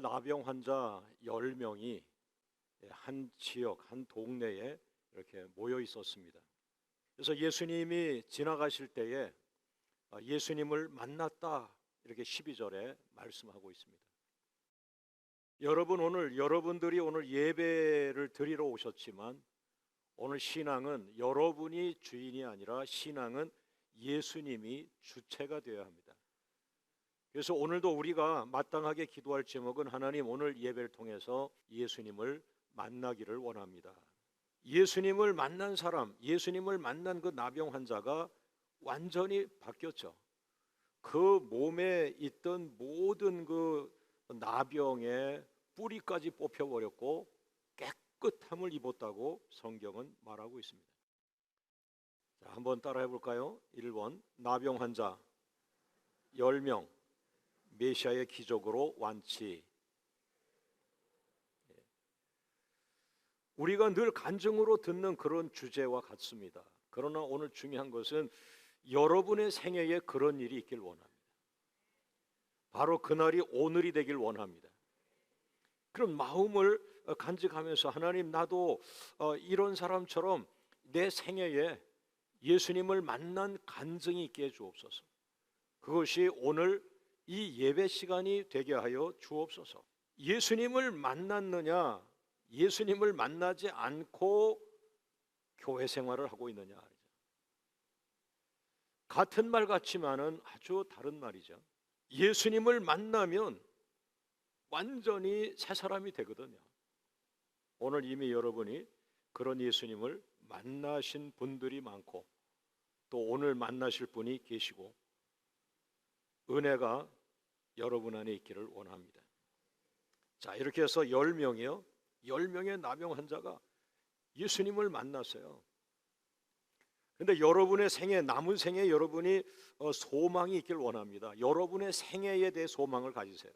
나병 환자 10명이 한 지역, 한 동네에 이렇게 모여 있었습니다. 그래서 예수님이 지나가실 때에 예수님을 만났다, 이렇게 12절에 말씀하고 있습니다. 여러분들이 오늘 예배를 드리러 오셨지만, 오늘 신앙은 여러분이 주인이 아니라 신앙은 예수님이 주체가 되어야 합니다. 그래서 오늘도 우리가 마땅하게 기도할 제목은, 하나님, 오늘 예배를 통해서 예수님을 만나기를 원합니다. 예수님을 만난 사람, 예수님을 만난 그 나병 환자가 완전히 바뀌었죠. 그 몸에 있던 모든 그 나병의 뿌리까지 뽑혀버렸고 깨끗함을 입었다고 성경은 말하고 있습니다. 자, 한번 따라해 볼까요? 1번, 나병 환자 10명 메시아의 기적으로 완치. 우리가 늘 간증으로 듣는 그런 주제와 같습니다. 그러나 오늘 중요한 것은 여러분의 생애에 그런 일이 있길 원합니다. 바로 그날이 오늘이 되길 원합니다. 그런 마음을 간직하면서, 하나님, 나도 이런 사람처럼 내 생애에 예수님을 만난 간증이 있게 해주옵소서. 그것이 오늘 이 예배 시간이 되게 하여 주옵소서. 예수님을 만났느냐, 예수님을 만나지 않고 교회 생활을 하고 있느냐, 같은 말 같지만은 아주 다른 말이죠. 예수님을 만나면 완전히 새 사람이 되거든요. 오늘 이미 여러분이 그런 예수님을 만나신 분들이 많고, 또 오늘 만나실 분이 계시고, 은혜가 여러분 안에 있기를 원합니다. 자, 이렇게 해서 10명이요 10명의 나병 환자가 예수님을 만났어요. 그런데 여러분의 생애, 남은 생에 여러분이 소망이 있길 원합니다. 여러분의 생애에 대해 소망을 가지세요.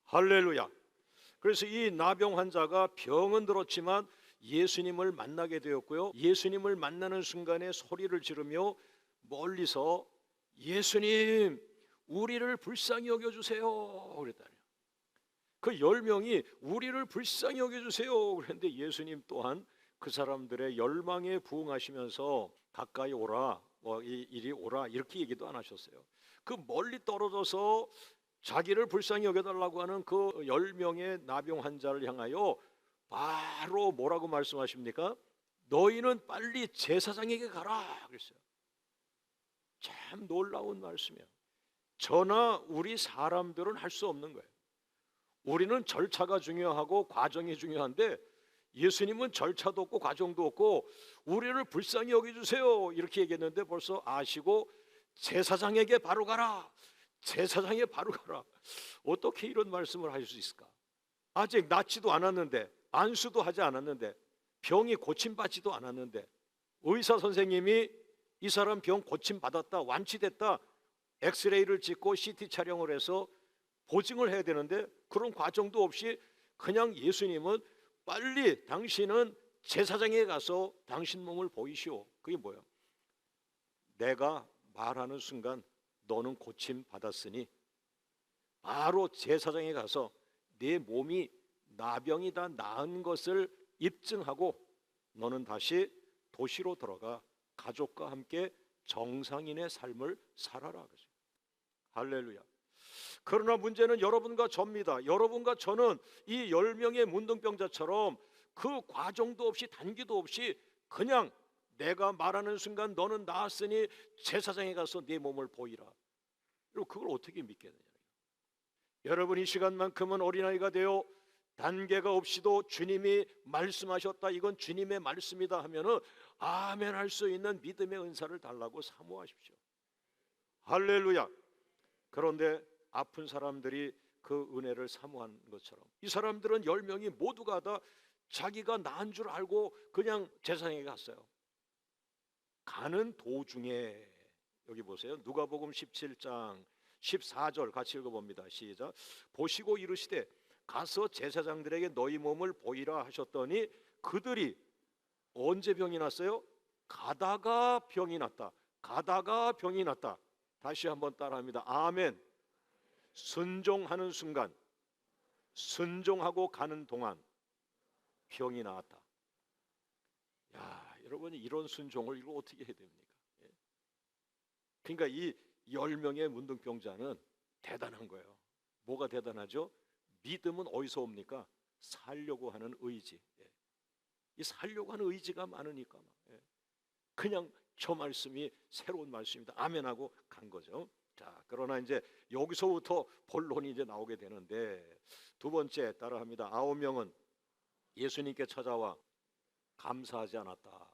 할렐루야. 그래서 이 나병 환자가 병은 들었지만 예수님을 만나게 되었고요, 예수님을 만나는 순간에 소리를 지르며 멀리서 예수님, 우리를 불쌍히 여겨주세요 그랬다네요. 그 10명이 우리를 불쌍히 여겨주세요 그랬는데, 예수님 또한 그 사람들의 열망에 부응하시면서 가까이 오라, 이리 오라, 이렇게 얘기도 안 하셨어요. 그 멀리 떨어져서 자기를 불쌍히 여겨달라고 하는 그 10명의 나병 환자를 향하여 바로 뭐라고 말씀하십니까? 너희는 빨리 제사장에게 가라 그랬어요. 참 놀라운 말씀이에요. 저나 우리 사람들은 할 수 없는 거예요. 우리는 절차가 중요하고 과정이 중요한데, 예수님은 절차도 없고 과정도 없고 우리를 불쌍히 여겨주세요 이렇게 얘기했는데, 벌써 아시고 제사장에게 바로 가라, 제사장에 바로 가라. 어떻게 이런 말씀을 하실 수 있을까? 아직 낫지도 않았는데, 안수도 하지 않았는데, 병이 고침받지도 않았는데, 의사 선생님이 이 사람 병 고침받았다, 완치됐다, 엑스레이를 찍고 CT 촬영을 해서 보증을 해야 되는데, 그런 과정도 없이 그냥 예수님은 빨리 당신은 제사장에 가서 당신 몸을 보이시오. 그게 뭐예요? 내가 말하는 순간 너는 고침 받았으니 바로 제사장에 가서 내 몸이 나병이다, 나은 것을 입증하고 너는 다시 도시로 들어가 가족과 함께 정상인의 삶을 살아라. 할렐루야. 그러나 문제는 여러분과 저입니다. 여러분과 저는 이 10명의 문둥병자처럼 그 과정도 없이 단계도 없이 그냥 내가 말하는 순간 너는 나았으니 제사장에 가서 네 몸을 보이라. 그리고 그걸 어떻게 믿겠느냐. 여러분, 이 시간만큼은 어린아이가 되어 단계가 없이도 주님이 말씀하셨다, 이건 주님의 말씀이다 하면은 아멘 할 수 있는 믿음의 은사를 달라고 사모하십시오. 할렐루야. 그런데 아픈 사람들이 그 은혜를 사모한 것처럼 이 사람들은 10명이 모두가 다 자기가 나은 줄 알고 그냥 제사장에 갔어요. 가는 도중에, 여기 보세요, 누가복음 17장 14절 같이 읽어봅니다. 시작. 보시고 이르시되 가서 제사장들에게 너희 몸을 보이라 하셨더니 그들이 언제 병이 났어요? 가다가 병이 났다. 가다가 병이 났다. 다시 한번 따라합니다. 아멘. 순종하는 순간 순종하고 가는 동안 병이 나았다. 야, 여러분이 이런 순종을 이거 어떻게 해야 됩니까? 예. 그러니까 이 10명의 문둥병자는 대단한 거예요. 뭐가 대단하죠? 믿음은 어디서 옵니까? 살려고 하는 의지. 예. 이 살려고 하는 의지가 많으니까 예. 그냥 저 말씀이 새로운 말씀이다 아멘하고 간 거죠. 자, 그러나 이제 여기서부터 본론이 이제 나오게 되는데, 두 번째 따라합니다. 9명은 예수님께 찾아와 감사하지 않았다.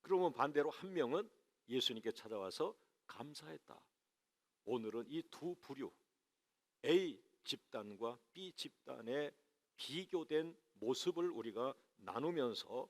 그러면 반대로 1명은 예수님께 찾아와서 감사했다. 오늘은 이 두 부류, A 집단과 B 집단의 비교된 모습을 우리가 나누면서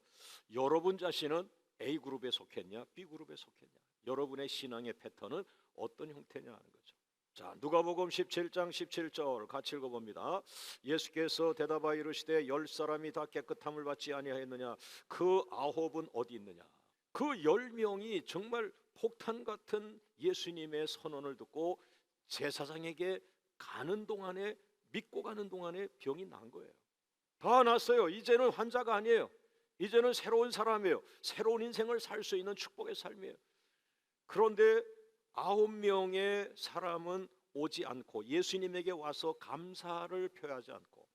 여러분 자신은 A 그룹에 속했냐 B 그룹에 속했냐, 여러분의 신앙의 패턴은 어떤 형태냐 하는 거죠. 자, 누가복음 17장 17절 같이 읽어봅니다. 예수께서 대답하여 이르시되 10사람이 다 깨끗함을 받지 아니하였느냐? 그 9은 어디 있느냐? 그 10명이 정말 폭탄 같은 예수님의 선언을 듣고 제사장에게 가는 동안에, 믿고 가는 동안에 병이 난 거예요. 다 났어요. 이제는 환자가 아니에요. 이제는 새로운 사람이에요. 새로운 인생을 살 수 있는 축복의 삶이에요. 그런데 9명의 사람은 오지 않고 예수님에게 와서 감사를 표하지 않고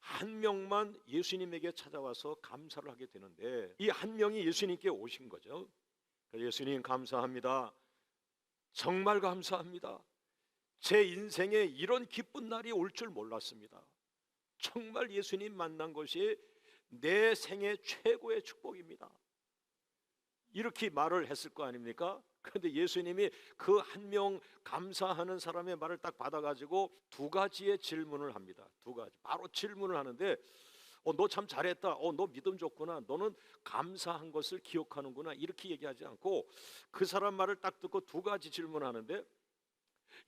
1명만 예수님에게 찾아와서 감사를 하게 되는데, 이 1명이 예수님께 오신 거죠. 예수님 감사합니다. 정말 감사합니다. 제 인생에 이런 기쁜 날이 올 줄 몰랐습니다. 정말 예수님 만난 것이 내 생애 최고의 축복입니다. 이렇게 말을 했을 거 아닙니까? 그런데 예수님이 그 1명 감사하는 사람의 말을 딱 받아가지고 두 가지의 질문을 합니다. 두 가지. 바로 질문을 하는데, 너 참 잘했다. 너 믿음 좋구나. 너는 감사한 것을 기억하는구나. 이렇게 얘기하지 않고 그 사람 말을 딱 듣고 두 가지 질문하는데,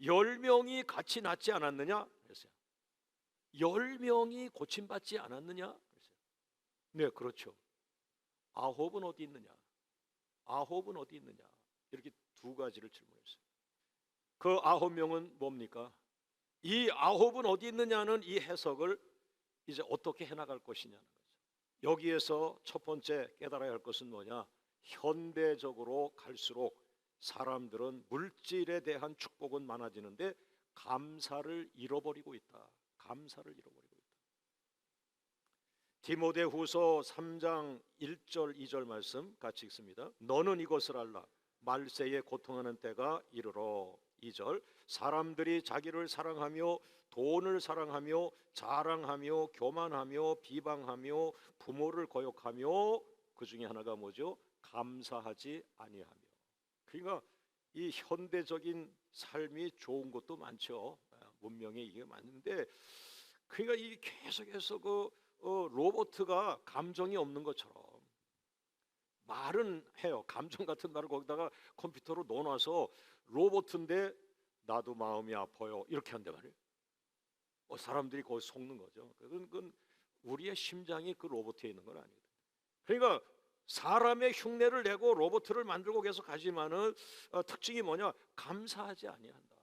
10명이 같이 낫지 않았느냐? 그랬어요. 10명이 고침받지 않았느냐? 그랬어요. 네, 그렇죠. 9은 어디 있느냐? 9은 어디 있느냐? 이렇게 두 가지를 질문했어요. 그 9명은 뭡니까? 이 9은 어디 있느냐는 이 해석을 이제 어떻게 해나갈 것이냐는 거죠. 여기에서 첫 번째 깨달아야 할 것은 뭐냐? 현대적으로 갈수록 사람들은 물질에 대한 축복은 많아지는데 감사를 잃어버리고 있다. 감사를 잃어버리고 있다. 디모데후서 3장 1절 2절 말씀 같이 읽습니다. 너는 이것을 알라. 말세에 고통하는 때가 이르러. 2절 사람들이 자기를 사랑하며 돈을 사랑하며 자랑하며 교만하며 비방하며 부모를 거역하며, 그 중에 하나가 뭐죠? 감사하지 아니하며. 그러니까 이 현대적인 삶이 좋은 것도 많죠. 문명에 이게 많은데, 그러니까 이 계속해서 로봇가 감정이 없는 것처럼 말은 해요. 감정 같은 말을 거기다가 컴퓨터로 넣어놔서 로봇인데 나도 마음이 아파요 이렇게 한단 말이에요. 사람들이 거기 속는 거죠. 그건 우리의 심장이 그 로봇에 있는 건 아니거든요. 그러니까 사람의 흉내를 내고 로봇을 만들고 계속 하지만은 특징이 뭐냐? 감사하지 아니한다.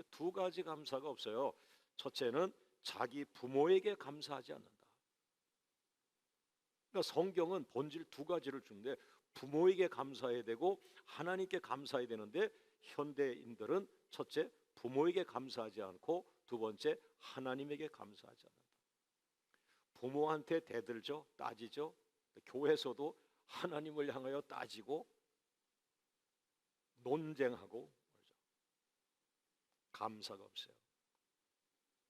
두 가지 감사가 없어요. 첫째는 자기 부모에게 감사하지 않는다. 그러니까 성경은 본질 두 가지를 주는데 부모에게 감사해야 되고 하나님께 감사해야 되는데, 현대인들은 첫째 부모에게 감사하지 않고 두 번째 하나님에게 감사하지 않는다. 부모한테 대들죠. 따지죠. 교회에서도 하나님을 향하여 따지고 논쟁하고 그러죠. 감사가 없어요.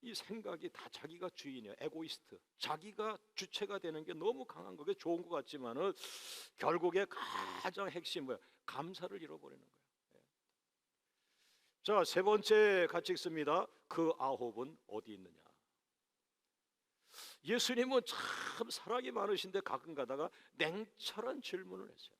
이 생각이 다 자기가 주인이에요. 에고이스트. 자기가 주체가 되는 게 너무 강한 거게 좋은 것 같지만은 결국에 가장 핵심 뭐야? 감사를 잃어버리는 거예요. 자, 세 번째 같이 읽습니다. 그 9은 어디 있느냐? 예수님은 참 사랑이 많으신데 가끔 가다가 냉철한 질문을 했어요.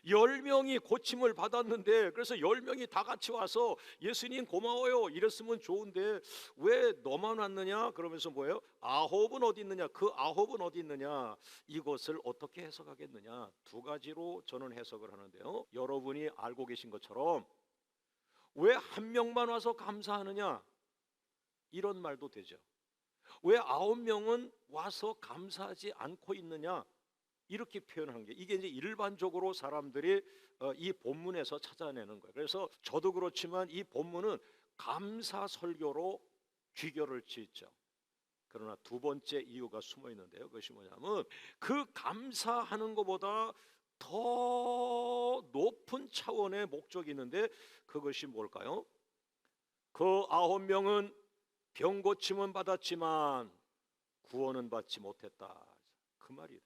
10명이 고침을 받았는데, 그래서 10명이 다 같이 와서 예수님 고마워요 이랬으면 좋은데 왜 너만 왔느냐? 그러면서 뭐예요? 9은 어디 있느냐? 그 9은 어디 있느냐? 이것을 어떻게 해석하겠느냐? 두 가지로 저는 해석을 하는데요. 여러분이 알고 계신 것처럼 왜 1명만 와서 감사하느냐? 이런 말도 되죠. 왜 9명은 와서 감사하지 않고 있느냐, 이렇게 표현한 게, 이게 이제 일반적으로 사람들이 이 본문에서 찾아내는 거예요. 그래서 저도 그렇지만 이 본문은 감사 설교로 귀결을 짓죠. 그러나 두 번째 이유가 숨어 있는데요, 그것이 뭐냐면 그 감사하는 것보다 더 높은 차원의 목적이 있는데, 그것이 뭘까요? 그 9명은 병 고침은 받았지만 구원은 받지 못했다, 그 말이에요.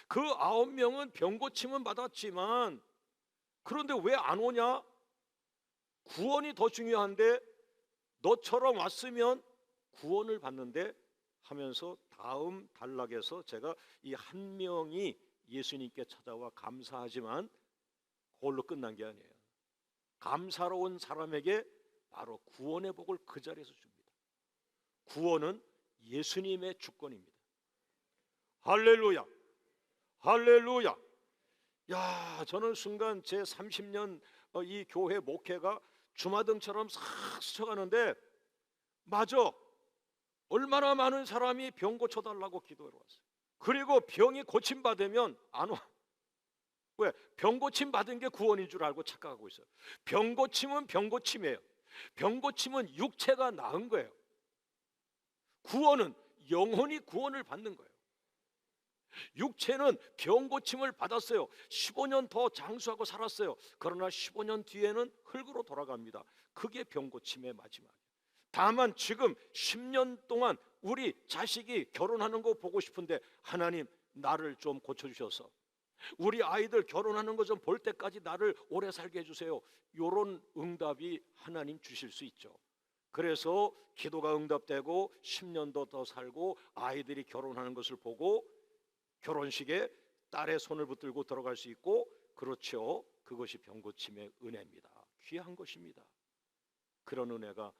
그 9명은 병 고침은 받았지만, 그런데 왜 안 오냐? 구원이 더 중요한데 너처럼 왔으면 구원을 받는데 하면서, 다음 단락에서 제가 이 한 명이 예수님께 찾아와 감사하지만 그걸로 끝난 게 아니에요. 감사로 온 사람에게 바로 구원의 복을 그 자리에서 줍니다. 구원은 예수님의 주권입니다. 할렐루야, 할렐루야. 야, 저는 순간 제 30년 이 교회 목회가 주마등처럼 싹 스쳐가는데, 맞아, 얼마나 많은 사람이 병 고쳐달라고 기도하러 왔어요. 그리고 병이 고침받으면 안 와. 왜? 병 고침 받은 게 구원인 줄 알고 착각하고 있어요. 병 고침은 병 고침이에요. 병 고침은 육체가 나은 거예요. 구원은 영혼이 구원을 받는 거예요. 육체는 병 고침을 받았어요. 15년 더 장수하고 살았어요. 그러나 15년 뒤에는 흙으로 돌아갑니다. 그게 병 고침의 마지막이에요. 다만 지금 10년 동안 우리 자식이 결혼하는 거 보고 싶은데, 하나님 나를 좀 고쳐주셔서 우리 아이들 결혼하는 거 좀 볼 때까지 나를 오래 살게 해주세요. 이런 응답이 하나님 주실 수 있죠. 그래서 기도가 응답되고 10년도 더 살고 아이들이 결혼하는 것을 보고 결혼식에 딸의 손을 붙들고 들어갈 수 있고, 그렇죠. 그것이 병고침의 은혜입니다. 귀한 것입니다. 그런 은혜가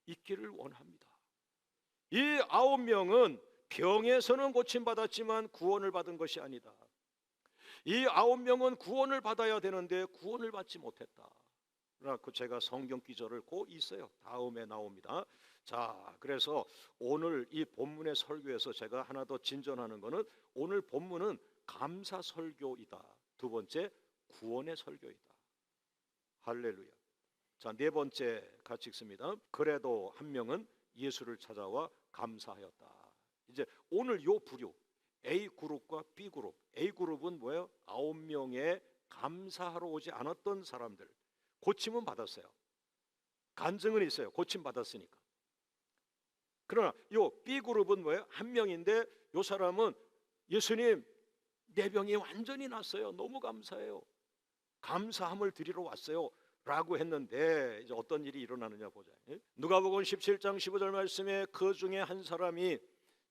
있기를 원합니다. 이 9명은 병에서는 고침받았지만 구원을 받은 것이 아니다. 이 9명은 구원을 받아야 되는데 구원을 받지 못했다. 그 제가 성경 기절을 고 있어요. 다음에 나옵니다. 자, 그래서 오늘 이 본문의 설교에서 제가 하나 더 진전하는 것은, 오늘 본문은 감사 설교이다. 두 번째, 구원의 설교이다. 할렐루야. 자, 네 번째 같이 읽습니다. 그래도 한 명은 예수를 찾아와 감사하였다. 이제 오늘 요 부류, A그룹과 B그룹. A그룹은 뭐예요? 9명의 감사하러 오지 않았던 사람들. 고침은 받았어요. 간증은 있어요. 고침 받았으니까. 그러나 요 B그룹은 뭐예요? 한 명인데 요 사람은 예수님, 내 병이 완전히 났어요. 너무 감사해요. 감사함을 드리러 왔어요. 라고 했는데, 이제 어떤 일이 일어나느냐 보자. 누가복음 17장 15절 말씀에 그 중에 한 사람이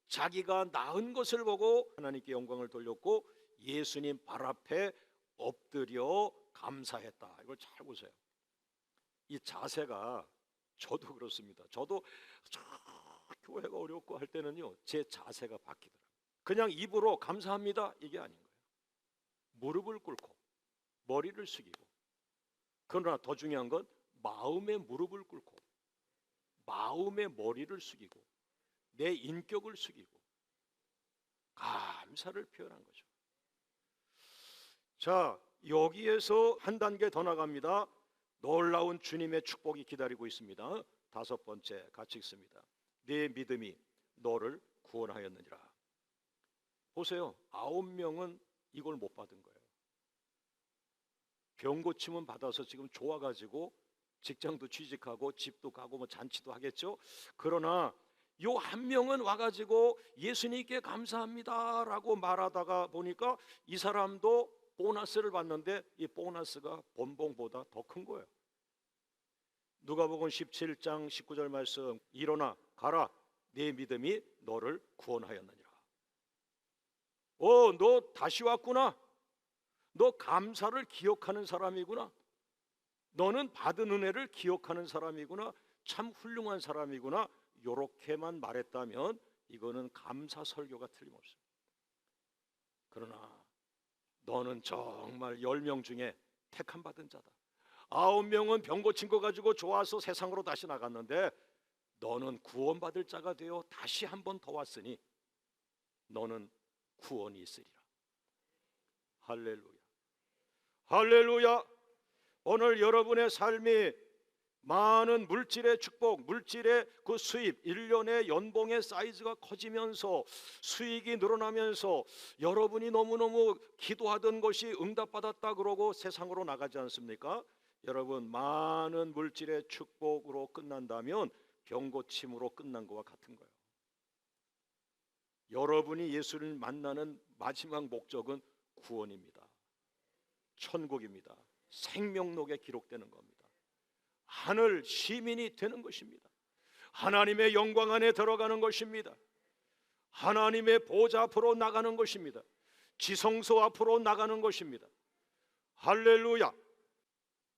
자기가 나은 것을 보고 하나님께 영광을 돌렸고 예수님 발 앞에 엎드려 감사했다. 이걸 잘 보세요. 이 자세가, 저도 그렇습니다. 저도 교회가 어렵고 할 때는요, 제 자세가 바뀌더라고요. 그냥 입으로 감사합니다 이게 아닌 거예요. 무릎을 꿇고 머리를 숙이고, 그러나 더 중요한 건 마음의 무릎을 꿇고 마음의 머리를 숙이고 내 인격을 숙이고 감사를 표현한 거죠. 자, 여기에서 한 단계 더 나갑니다. 놀라운 주님의 축복이 기다리고 있습니다. 다섯 번째 같이 읽습니다. 네 믿음이 너를 구원하였느니라. 보세요. 9명은 이걸 못 받은 거예요. 병 고침은 받아서 지금 좋아가지고 직장도 취직하고 집도 가고 뭐 잔치도 하겠죠. 그러나 요 한 명은 와가지고 예수님께 감사합니다라고 말하다가 보니까 이 사람도 보너스를 받는데 이 보너스가 본봉보다 더 큰 거예요. 누가복음 17장 19절 말씀, 일어나 가라, 네 믿음이 너를 구원하였느니라. 너 다시 왔구나. 너 감사를 기억하는 사람이구나. 너는 받은 은혜를 기억하는 사람이구나. 참 훌륭한 사람이구나. 요렇게만 말했다면 이거는 감사 설교가 틀림없습니다. 그러나 너는 정말 10명 중에 택함 받은 자다. 9명은 병 고친 거 가지고 좋아서 세상으로 다시 나갔는데 너는 구원받을 자가 되어 다시 한 번 더 왔으니 너는 구원이 있으리라. 할렐루야. 할렐루야. 오늘 여러분의 삶이 많은 물질의 축복, 물질의 그 수입, 1년의 연봉의 사이즈가 커지면서 수익이 늘어나면서 여러분이 너무너무 기도하던 것이 응답받았다 그러고 세상으로 나가지 않습니까? 여러분, 많은 물질의 축복으로 끝난다면 병고침으로 끝난 것과 같은 거예요. 여러분이 예수를 만나는 마지막 목적은 구원입니다. 천국입니다. 생명록에 기록되는 겁니다. 하늘 시민이 되는 것입니다. 하나님의 영광 안에 들어가는 것입니다. 하나님의 보좌 앞으로 나가는 것입니다. 지성소 앞으로 나가는 것입니다. 할렐루야.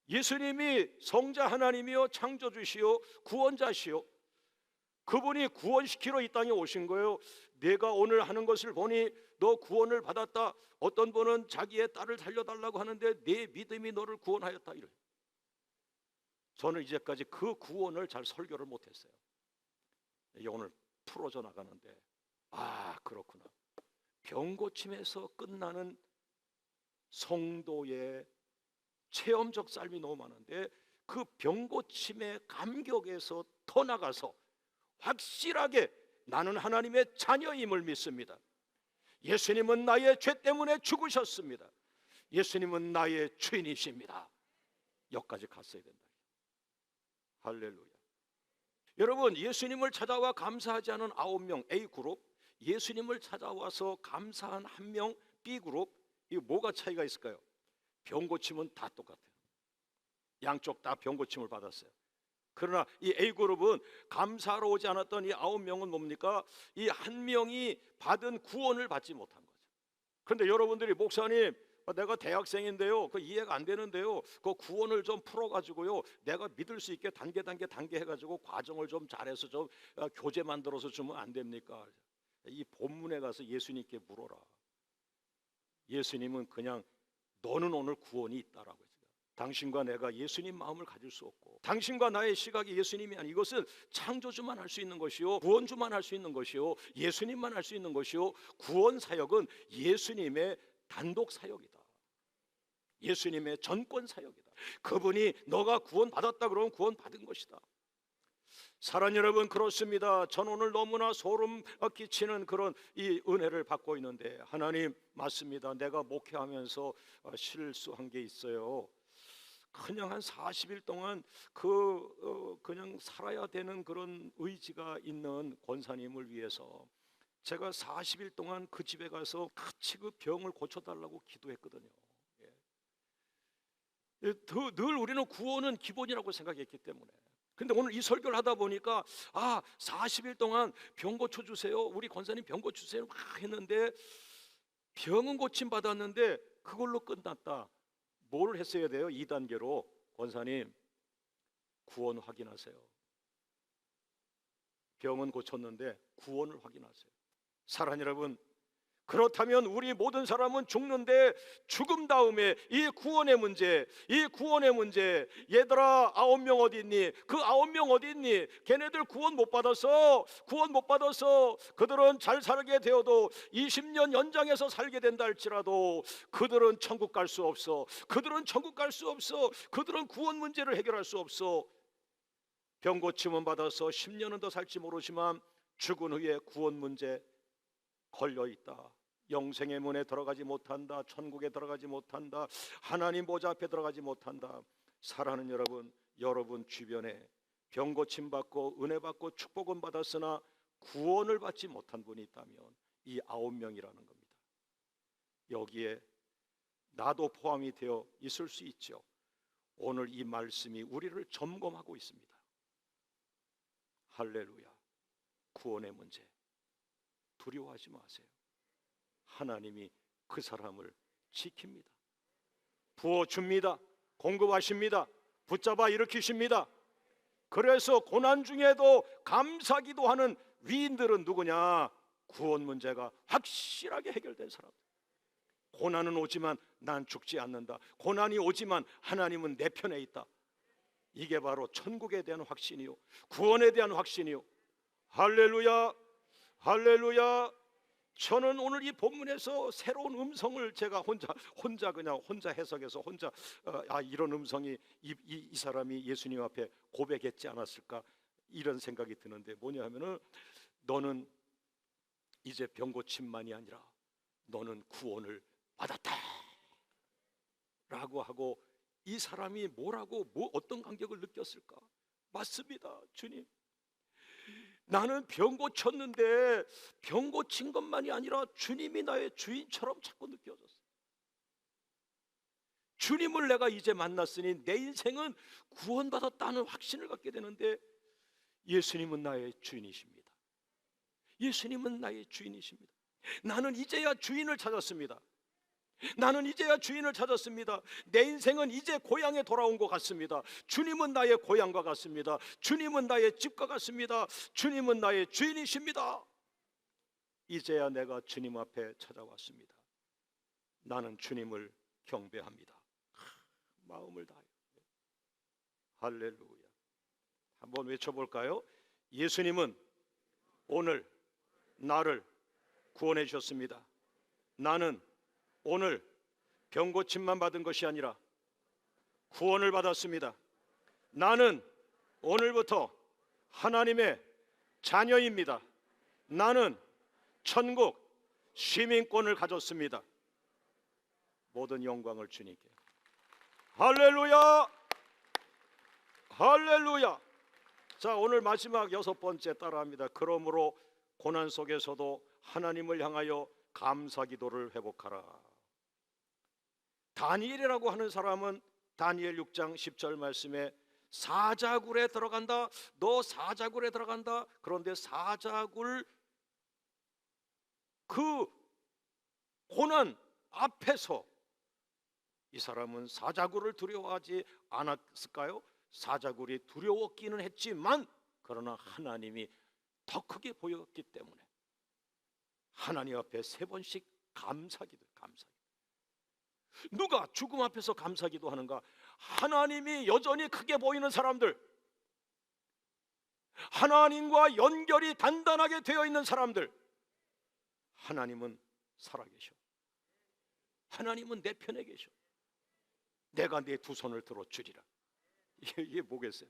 예수님이 성자 하나님이요 창조주시요 구원자시요, 그분이 구원시키러 이 땅에 오신 거예요. 내가 오늘 하는 것을 보니 너 구원을 받았다. 어떤 분은 자기의 딸을 살려달라고 하는데 내 믿음이 너를 구원하였다 이래. 저는 이제까지 그 구원을 잘 설교를 못했어요. 이게 오늘 풀어져 나가는데, 아 그렇구나. 병고침에서 끝나는 성도의 체험적 삶이 너무 많은데, 그 병고침의 감격에서 더 나가서 확실하게 나는 하나님의 자녀임을 믿습니다. 예수님은 나의 죄 때문에 죽으셨습니다. 예수님은 나의 주인이십니다. 여기까지 갔어야 된다. 할렐루야. 여러분, 예수님을 찾아와 감사하지 않은 9명 A그룹, 예수님을 찾아와서 감사한 1명 B그룹, 이거 뭐가 차이가 있을까요? 병고침은 다 똑같아요. 양쪽 다 병고침을 받았어요. 그러나 이 A그룹은 감사하러 오지 않았던 이 9명은 뭡니까? 이 1명이 받은 구원을 받지 못한 거죠. 그런데 여러분들이, 목사님 내가 대학생인데요, 그 이해가 안 되는데요, 그 구원을 좀 풀어가지고요 내가 믿을 수 있게 단계 해가지고 과정을 좀 잘해서 좀 교재 만들어서 주면 안 됩니까? 이 본문에 가서 예수님께 물어라. 예수님은 그냥 너는 오늘 구원이 있다라고 했어요. 당신과 내가 예수님 마음을 가질 수 없고, 당신과 나의 시각이 예수님이 아니, 이것은 창조주만 할 수 있는 것이요, 구원주만 할 수 있는 것이요, 예수님만 할 수 있는 것이요, 구원 사역은 예수님의 단독 사역이다. 예수님의 전권 사역이다. 그분이 너가 구원 받았다 그러면 구원 받은 것이다. 사랑하는 여러분, 그렇습니다. 전 오늘 너무나 소름 끼치는 그런 이 은혜를 받고 있는데, 하나님 맞습니다. 내가 목회하면서 실수한 게 있어요. 그냥 한 40일 동안 그냥 살아야 되는 그런 의지가 있는 권사님을 위해서 제가 40일 동안 그 집에 가서 같이 그 병을 고쳐달라고 기도했거든요. 늘 우리는 구원은 기본이라고 생각했기 때문에. 근데 오늘 이 설교를 하다 보니까 40일 동안 병 고쳐주세요, 우리 권사님 병 고쳐주세요 막 했는데, 병은 고침 받았는데 그걸로 끝났다. 뭘 했어야 돼요? 2단계로 권사님 구원 확인하세요. 병은 고쳤는데 구원을 확인하세요. 사랑하는 여러분, 그렇다면 우리 모든 사람은 죽는데 죽음 다음에 이 구원의 문제, 얘들아 9명 어디 있니? 그 9명 어디 있니? 걔네들 구원 못 받아서 그들은 잘 살게 되어도 20년 연장해서 살게 된다 할지라도 그들은 천국 갈 수 없어. 그들은 구원 문제를 해결할 수 없어. 병 고침은 받아서 10년은 더 살지 모르지만 죽은 후에 구원 문제 걸려 있다. 영생의 문에 들어가지 못한다. 천국에 들어가지 못한다. 하나님 보좌 앞에 들어가지 못한다. 사랑하는 여러분, 여러분 주변에 병 고침 받고 은혜 받고 축복은 받았으나 구원을 받지 못한 분이 있다면 이 9명이라는 겁니다. 여기에 나도 포함이 되어 있을 수 있죠. 오늘 이 말씀이 우리를 점검하고 있습니다. 할렐루야. 구원의 문제 두려워하지 마세요. 하나님이 그 사람을 지킵니다. 부어줍니다. 공급하십니다. 붙잡아 일으키십니다. 그래서 고난 중에도 감사기도 하는 위인들은 누구냐? 구원 문제가 확실하게 해결된 사람. 고난은 오지만 난 죽지 않는다. 고난이 오지만 하나님은 내 편에 있다. 이게 바로 천국에 대한 확신이요, 구원에 대한 확신이요. 할렐루야, 할렐루야. 저는 오늘 이 본문에서 새로운 음성을 제가 혼자 해석해서 이런 음성이 이 사람이 예수님 앞에 고백했지 않았을까, 이런 생각이 드는데, 뭐냐 하면은 너는 이제 병고침만이 아니라 너는 구원을 받았다 라고 하고, 이 사람이 어떤 감격을 느꼈을까? 맞습니다. 주님, 나는 병 고쳤는데 병 고친 것만이 아니라 주님이 나의 주인처럼 자꾸 느껴졌어. 주님을 내가 이제 만났으니 내 인생은 구원받았다는 확신을 갖게 되는데, 예수님은 나의 주인이십니다. 예수님은 나의 주인이십니다. 나는 이제야 주인을 찾았습니다. 나는 이제야 주인을 찾았습니다. 내 인생은 이제 고향에 돌아온 것 같습니다. 주님은 나의 고향과 같습니다. 주님은 나의 집과 같습니다. 주님은 나의 주인이십니다. 이제야 내가 주님 앞에 찾아왔습니다. 나는 주님을 경배합니다. 마음을 다하여. 할렐루야. 한번 외쳐볼까요? 예수님은 오늘 나를 구원해 주셨습니다. 나는 오늘 병고침만 받은 것이 아니라 구원을 받았습니다. 나는 오늘부터 하나님의 자녀입니다. 나는 천국 시민권을 가졌습니다. 모든 영광을 주님께. 할렐루야, 할렐루야. 자, 오늘 마지막 6번째 따라합니다. 그러므로 고난 속에서도 하나님을 향하여 감사 기도를 회복하라. 다니엘이라고 하는 사람은 다니엘 6장 10절 말씀에 사자굴에 들어간다, 너 사자굴에 들어간다. 그런데 사자굴 그 고난 앞에서 이 사람은 사자굴을 두려워하지 않았을까요? 사자굴이 두려웠기는 했지만, 그러나 하나님이 더 크게 보였기 때문에 하나님 앞에 3번씩 감사기도. 누가 죽음 앞에서 감사기도 하는가? 하나님이 여전히 크게 보이는 사람들, 하나님과 연결이 단단하게 되어 있는 사람들, 하나님은 살아계셔. 하나님은 내 편에 계셔. 내가 내 두 손을 들어주리라. 이게 뭐겠어요?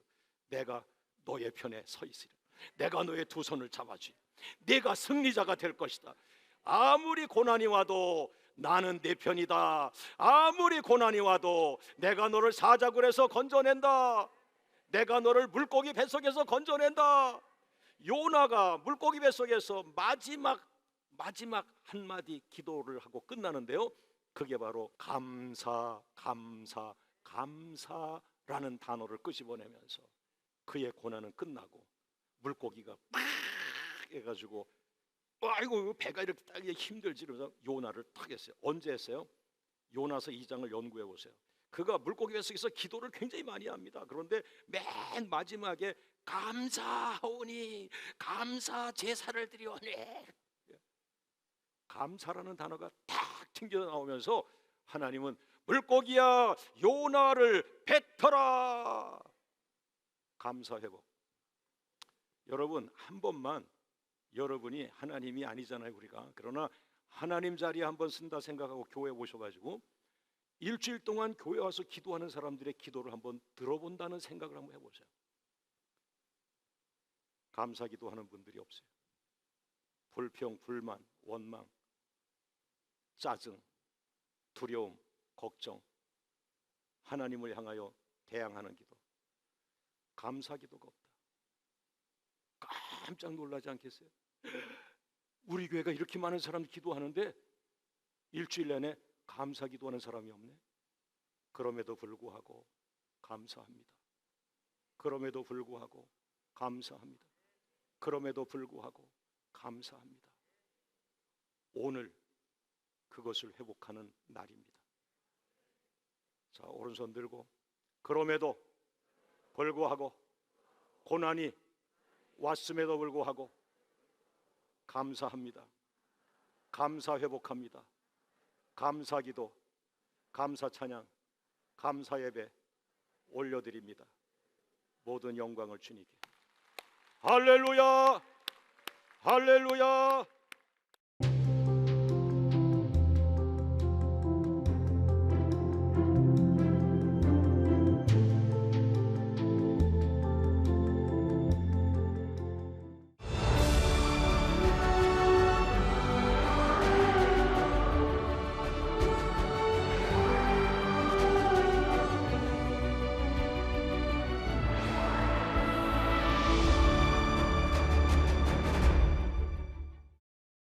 내가 너의 편에 서 있으리라. 내가 너의 두 손을 잡아주리. 네가 승리자가 될 것이다. 아무리 고난이 와도 나는 내 편이다. 아무리 고난이 와도 내가 너를 사자굴에서 건져낸다. 내가 너를 물고기 뱃속에서 건져낸다. 요나가 물고기 뱃속에서 마지막 한마디 기도를 하고 끝나는데요, 그게 바로 감사라는 단어를 끄집어내면서 그의 고난은 끝나고 물고기가 막 해가지고 아이고 배가 이렇게 딱 힘들지 이러면서 요나를 탁 했어요. 언제 했어요? 요나서 2장을 연구해 보세요. 그가 물고기 뱃속에서 기도를 굉장히 많이 합니다. 그런데 맨 마지막에 감사하오니 감사 제사를 드리오니, 감사라는 단어가 탁 튕겨 나오면서 하나님은 물고기야 요나를 뱉어라. 감사 회복. 여러분, 한 번만, 여러분이 하나님이 아니잖아요 우리가. 그러나 하나님 자리에 한번 쓴다 생각하고 교회 오셔가지고 일주일 동안 교회 와서 기도하는 사람들의 기도를 한번 들어본다는 생각을 한번 해보세요. 감사 기도하는 분들이 없어요. 불평, 불만, 원망, 짜증, 두려움, 걱정, 하나님을 향하여 대항하는 기도, 감사 기도가 없다. 깜짝 놀라지 않겠어요? 우리 교회가 이렇게 많은 사람들이 기도하는데 일주일 내내 감사 기도하는 사람이 없네. 그럼에도 불구하고 감사합니다. 그럼에도 불구하고 감사합니다. 그럼에도 불구하고 감사합니다. 오늘 그것을 회복하는 날입니다. 자, 오른손 들고 그럼에도 불구하고 고난이 왔음에도 불구하고 감사합니다. 감사 회복합니다. 감사 기도, 감사 찬양, 감사 예배 올려드립니다. 모든 영광을 주님께. 할렐루야, 할렐루야.